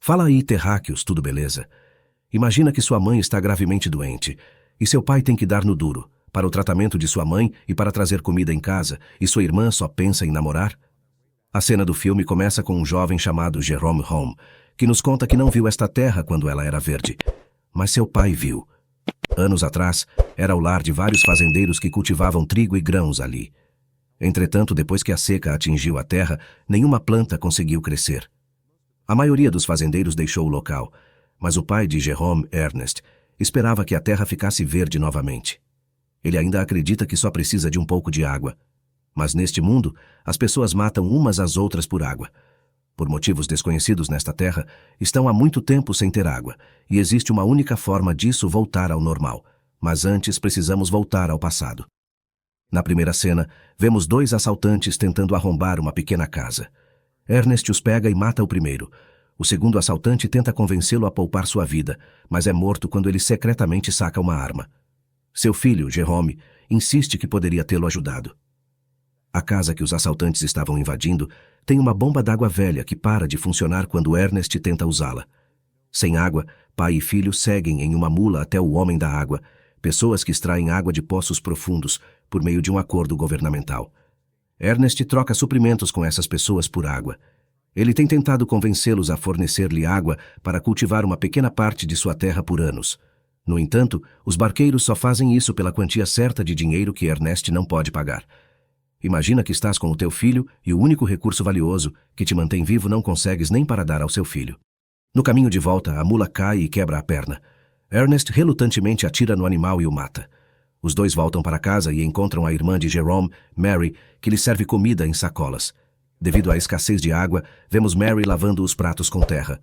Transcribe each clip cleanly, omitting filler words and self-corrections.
Fala aí, terráqueos, tudo beleza? Imagina que sua mãe está gravemente doente e seu pai tem que dar no duro para o tratamento de sua mãe e para trazer comida em casa, e sua irmã só pensa em namorar? A cena do filme começa com um jovem chamado Jerome Home, que nos conta que não viu esta terra quando ela era verde, mas seu pai viu. Anos atrás, era o lar de vários fazendeiros que cultivavam trigo e grãos ali. Entretanto, depois que a seca atingiu a terra, nenhuma planta conseguiu crescer. A maioria dos fazendeiros deixou o local, mas o pai de Jerome, Ernest, esperava que a terra ficasse verde novamente. Ele ainda acredita que só precisa de um pouco de água. Mas neste mundo, as pessoas matam umas às outras por água. Por motivos desconhecidos nesta terra, estão há muito tempo sem ter água, e existe uma única forma disso voltar ao normal. Mas antes precisamos voltar ao passado. Na primeira cena, vemos dois assaltantes tentando arrombar uma pequena casa. Ernest os pega e mata o primeiro. O segundo assaltante tenta convencê-lo a poupar sua vida, mas é morto quando ele secretamente saca uma arma. Seu filho, Jerome, insiste que poderia tê-lo ajudado. A casa que os assaltantes estavam invadindo tem uma bomba d'água velha que para de funcionar quando Ernest tenta usá-la. Sem água, pai e filho seguem em uma mula até o homem da água, pessoas que extraem água de poços profundos por meio de um acordo governamental. Ernest troca suprimentos com essas pessoas por água. Ele tem tentado convencê-los a fornecer-lhe água para cultivar uma pequena parte de sua terra por anos. No entanto, os barqueiros só fazem isso pela quantia certa de dinheiro que Ernest não pode pagar. Imagina que estás com o teu filho e o único recurso valioso que te mantém vivo não consegues nem para dar ao seu filho. No caminho de volta, a mula cai e quebra a perna. Ernest relutantemente atira no animal e o mata. Os dois voltam para casa e encontram a irmã de Jerome, Mary, que lhe serve comida em sacolas. Devido à escassez de água, vemos Mary lavando os pratos com terra.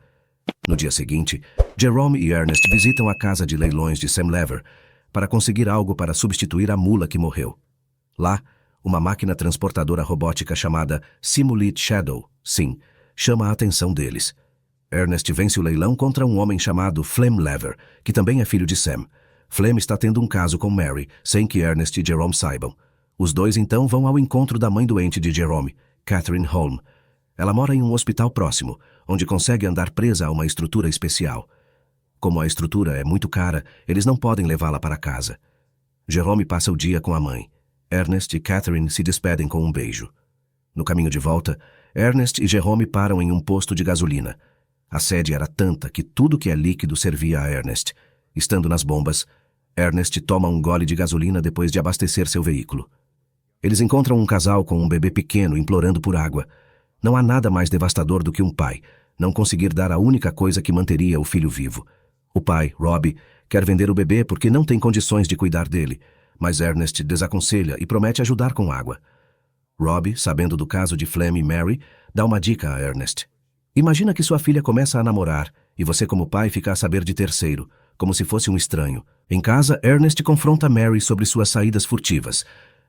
No dia seguinte, Jerome e Ernest visitam a casa de leilões de Sam Lever para conseguir algo para substituir a mula que morreu. Lá, uma máquina transportadora robótica chamada Simulate Shadow, sim, chama a atenção deles. Ernest vence o leilão contra um homem chamado Flem Lever, que também é filho de Sam. Flem está tendo um caso com Mary, sem que Ernest e Jerome saibam. Os dois então vão ao encontro da mãe doente de Jerome, Catherine Holm. Ela mora em um hospital próximo, onde consegue andar presa a uma estrutura especial. Como a estrutura é muito cara, eles não podem levá-la para casa. Jerome passa o dia com a mãe. Ernest e Catherine se despedem com um beijo. No caminho de volta, Ernest e Jerome param em um posto de gasolina. A sede era tanta que tudo que é líquido servia a Ernest. Estando nas bombas, Ernest toma um gole de gasolina depois de abastecer seu veículo. Eles encontram um casal com um bebê pequeno implorando por água. Não há nada mais devastador do que um pai não conseguir dar a única coisa que manteria o filho vivo. O pai, Robbie, quer vender o bebê porque não tem condições de cuidar dele, mas Ernest desaconselha e promete ajudar com água. Robbie, sabendo do caso de Flem e Mary, dá uma dica a Ernest. Imagina que sua filha começa a namorar e você como pai fica a saber de terceiro, como se fosse um estranho. Em casa, Ernest confronta Mary sobre suas saídas furtivas,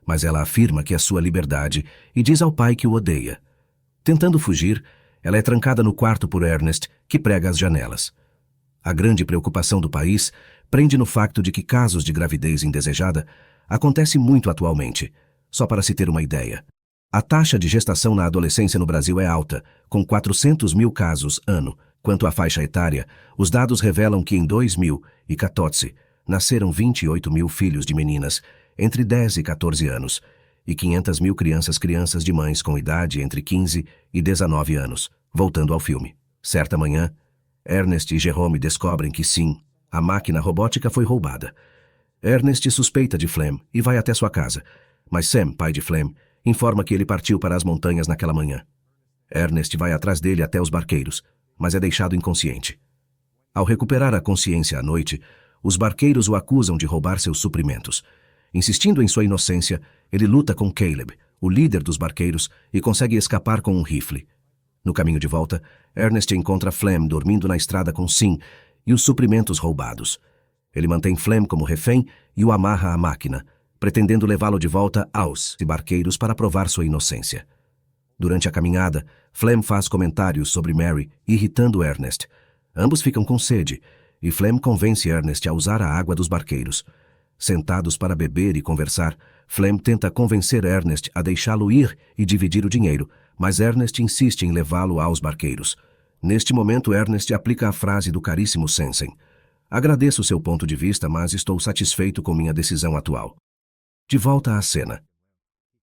mas ela afirma que é sua liberdade e diz ao pai que o odeia. Tentando fugir, ela é trancada no quarto por Ernest, que prega as janelas. A grande preocupação do país prende no facto de que casos de gravidez indesejada acontecem muito atualmente. Só para se ter uma ideia, a taxa de gestação na adolescência no Brasil é alta, com 400 mil casos ano. Quanto à faixa etária, os dados revelam que em 2014 nasceram 28 mil filhos de meninas entre 10 e 14 anos, e 500 mil crianças de mães com idade entre 15 e 19 anos. Voltando ao filme. Certa manhã, Ernest e Jerome descobrem que sim, a máquina robótica foi roubada. Ernest suspeita de Flem e vai até sua casa, mas Sam, pai de Flem, informa que ele partiu para as montanhas naquela manhã. Ernest vai atrás dele até os barqueiros, mas é deixado inconsciente. Ao recuperar a consciência à noite, os barqueiros o acusam de roubar seus suprimentos. Insistindo em sua inocência, ele luta com Caleb, o líder dos barqueiros, e consegue escapar com um rifle. No caminho de volta, Ernest encontra Flem dormindo na estrada com Sim e os suprimentos roubados. Ele mantém Flem como refém e o amarra à máquina, pretendendo levá-lo de volta aos barqueiros para provar sua inocência. Durante a caminhada, Flem faz comentários sobre Mary, irritando Ernest. Ambos ficam com sede, e Flem convence Ernest a usar a água dos barqueiros. Sentados para beber e conversar, Flem tenta convencer Ernest a deixá-lo ir e dividir o dinheiro, mas Ernest insiste em levá-lo aos barqueiros. Neste momento, Ernest aplica a frase do caríssimo Sensen. Agradeço seu ponto de vista, mas estou satisfeito com minha decisão atual. De volta à cena.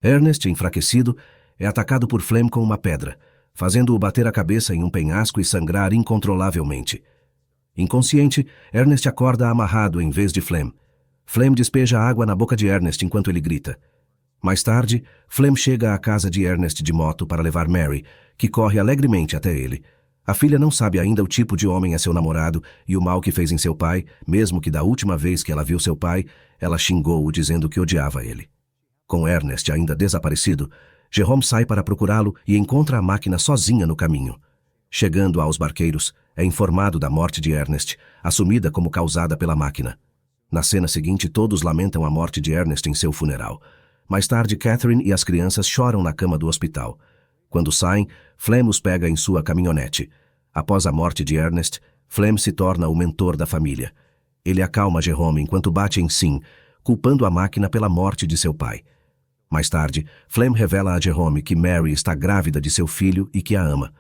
Ernest, enfraquecido, é atacado por Flem com uma pedra, fazendo-o bater a cabeça em um penhasco e sangrar incontrolavelmente. Inconsciente, Ernest acorda amarrado em vez de Flem. Flem despeja água na boca de Ernest enquanto ele grita. Mais tarde, Flem chega à casa de Ernest de moto para levar Mary, que corre alegremente até ele. A filha não sabe ainda o tipo de homem é seu namorado e o mal que fez em seu pai, mesmo que da última vez que ela viu seu pai, ela xingou-o dizendo que odiava ele. Com Ernest ainda desaparecido, Jerome sai para procurá-lo e encontra a máquina sozinha no caminho. Chegando aos barqueiros, é informado da morte de Ernest, assumida como causada pela máquina. Na cena seguinte, todos lamentam a morte de Ernest em seu funeral. Mais tarde, Catherine e as crianças choram na cama do hospital. Quando saem, Flem os pega em sua caminhonete. Após a morte de Ernest, Flem se torna o mentor da família. Ele acalma Jerome enquanto bate em Sim, culpando a máquina pela morte de seu pai. Mais tarde, Flem revela a Jerome que Mary está grávida de seu filho e que a ama.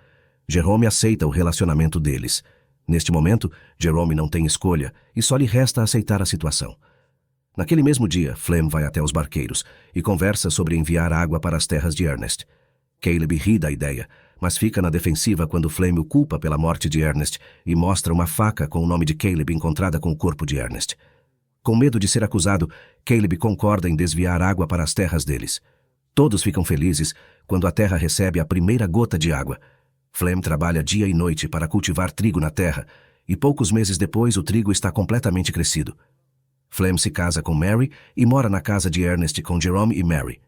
Jerome aceita o relacionamento deles. Neste momento, Jerome não tem escolha e só lhe resta aceitar a situação. Naquele mesmo dia, Flem vai até os barqueiros e conversa sobre enviar água para as terras de Ernest. Caleb ri da ideia, mas fica na defensiva quando Flem o culpa pela morte de Ernest e mostra uma faca com o nome de Caleb encontrada com o corpo de Ernest. Com medo de ser acusado, Caleb concorda em desviar água para as terras deles. Todos ficam felizes quando a terra recebe a primeira gota de água. Flem trabalha dia e noite para cultivar trigo na terra, e poucos meses depois o trigo está completamente crescido. Flem se casa com Mary e mora na casa de Ernest com Jerome e Mary.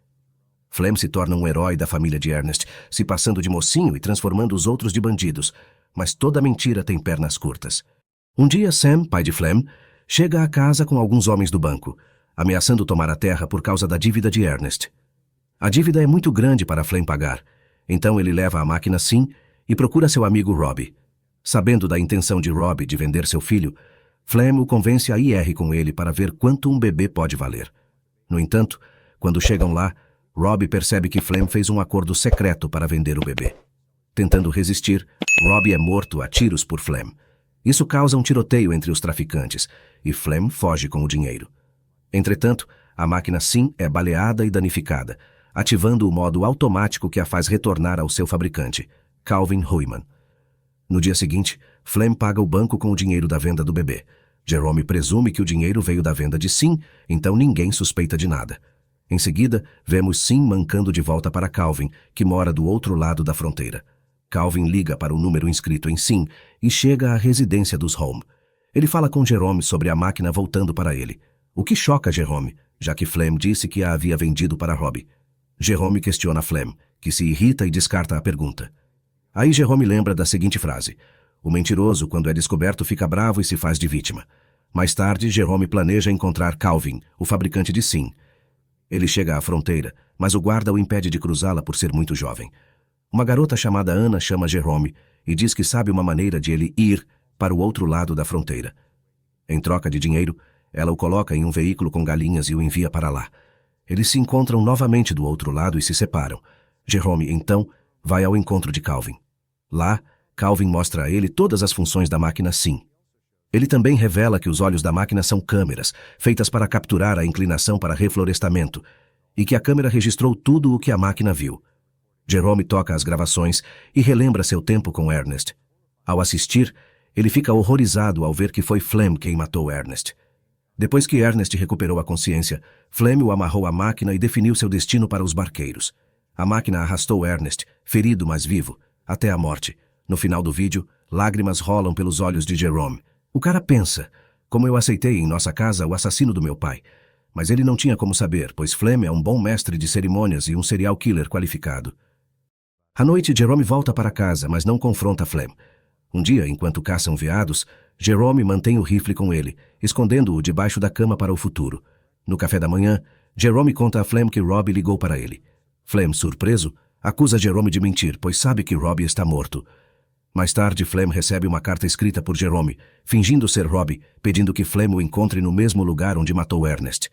Flem se torna um herói da família de Ernest, se passando de mocinho e transformando os outros de bandidos, mas toda mentira tem pernas curtas. Um dia Sam, pai de Flem, chega à casa com alguns homens do banco, ameaçando tomar a terra por causa da dívida de Ernest. A dívida é muito grande para Flem pagar, então ele leva a máquina Sim e procura seu amigo Robbie. Sabendo da intenção de Robbie de vender seu filho, Flem o convence a ir com ele para ver quanto um bebê pode valer. No entanto, quando chegam lá, Robbie percebe que Flem fez um acordo secreto para vender o bebê. Tentando resistir, Robbie é morto a tiros por Flem. Isso causa um tiroteio entre os traficantes, e Flem foge com o dinheiro. Entretanto, a máquina Sim é baleada e danificada, ativando o modo automático que a faz retornar ao seu fabricante, Calvin Huyman. No dia seguinte, Flem paga o banco com o dinheiro da venda do bebê. Jerome presume que o dinheiro veio da venda de Sim, então ninguém suspeita de nada. Em seguida, vemos Sim mancando de volta para Calvin, que mora do outro lado da fronteira. Calvin liga para o número inscrito em Sim e chega à residência dos Home. Ele fala com Jerome sobre a máquina voltando para ele, o que choca Jerome, já que Flem disse que a havia vendido para Robbie. Jerome questiona Flem, que se irrita e descarta a pergunta. Aí Jerome lembra da seguinte frase: o mentiroso, quando é descoberto, fica bravo e se faz de vítima. Mais tarde, Jerome planeja encontrar Calvin, o fabricante de Sim. Ele chega à fronteira, mas o guarda o impede de cruzá-la por ser muito jovem. Uma garota chamada Ana chama Jerome e diz que sabe uma maneira de ele ir para o outro lado da fronteira. Em troca de dinheiro, ela o coloca em um veículo com galinhas e o envia para lá. Eles se encontram novamente do outro lado e se separam. Jerome, então, vai ao encontro de Calvin. Lá, Calvin mostra a ele todas as funções da máquina Sim. Ele também revela que os olhos da máquina são câmeras, feitas para capturar a inclinação para reflorestamento, e que a câmera registrou tudo o que a máquina viu. Jerome toca as gravações e relembra seu tempo com Ernest. Ao assistir, ele fica horrorizado ao ver que foi Flem quem matou Ernest. Depois que Ernest recuperou a consciência, Flem o amarrou à máquina e definiu seu destino para os barqueiros. A máquina arrastou Ernest, ferido mas vivo, até a morte. No final do vídeo, lágrimas rolam pelos olhos de Jerome. O cara pensa, como eu aceitei em nossa casa o assassino do meu pai. Mas ele não tinha como saber, pois Flem é um bom mestre de cerimônias e um serial killer qualificado. À noite, Jerome volta para casa, mas não confronta Flem. Um dia, enquanto caçam veados, Jerome mantém o rifle com ele, escondendo-o debaixo da cama para o futuro. No café da manhã, Jerome conta a Flem que Robbie ligou para ele. Flem, surpreso, acusa Jerome de mentir, pois sabe que Robbie está morto. Mais tarde, Flem recebe uma carta escrita por Jerome, fingindo ser Robbie, pedindo que Flem o encontre no mesmo lugar onde matou Ernest.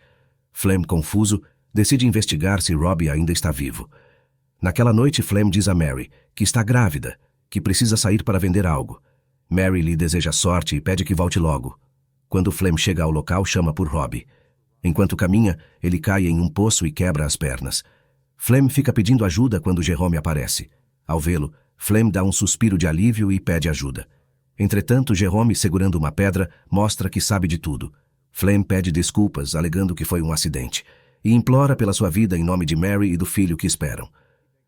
Flem, confuso, decide investigar se Robbie ainda está vivo. Naquela noite, Flem diz a Mary que está grávida que precisa sair para vender algo. Mary lhe deseja sorte e pede que volte logo. Quando Flem chega ao local, chama por Robbie. Enquanto caminha, ele cai em um poço e quebra as pernas. Flem fica pedindo ajuda quando Jerome aparece. Ao vê-lo, Flem dá um suspiro de alívio e pede ajuda. Entretanto, Jerome, segurando uma pedra, mostra que sabe de tudo. Flem pede desculpas, alegando que foi um acidente, e implora pela sua vida em nome de Mary e do filho que esperam.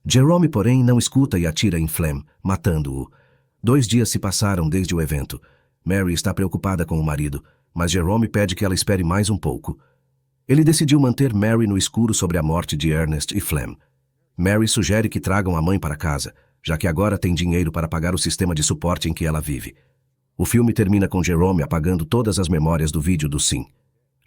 Jerome, porém, não escuta e atira em Flem, matando-o. 2 dias se passaram desde o evento. Mary está preocupada com o marido, mas Jerome pede que ela espere mais um pouco. Ele decidiu manter Mary no escuro sobre a morte de Ernest e Flem. Mary sugere que tragam a mãe para casa, já que agora tem dinheiro para pagar o sistema de suporte em que ela vive. O filme termina com Jerome apagando todas as memórias do vídeo do Sim.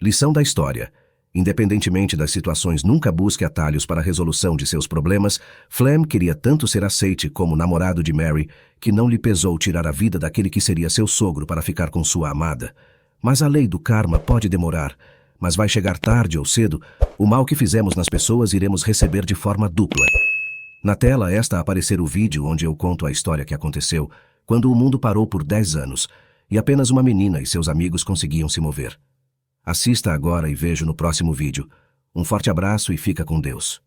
Lição da história. Independentemente das situações, nunca busque atalhos para a resolução de seus problemas. Flem queria tanto ser aceite como namorado de Mary, que não lhe pesou tirar a vida daquele que seria seu sogro para ficar com sua amada. Mas a lei do karma pode demorar, mas vai chegar tarde ou cedo. O mal que fizemos nas pessoas iremos receber de forma dupla. Na tela está a aparecer o vídeo onde eu conto a história que aconteceu quando o mundo parou por 10 anos e apenas uma menina e seus amigos conseguiam se mover. Assista agora e vejo no próximo vídeo. Um forte abraço e fica com Deus.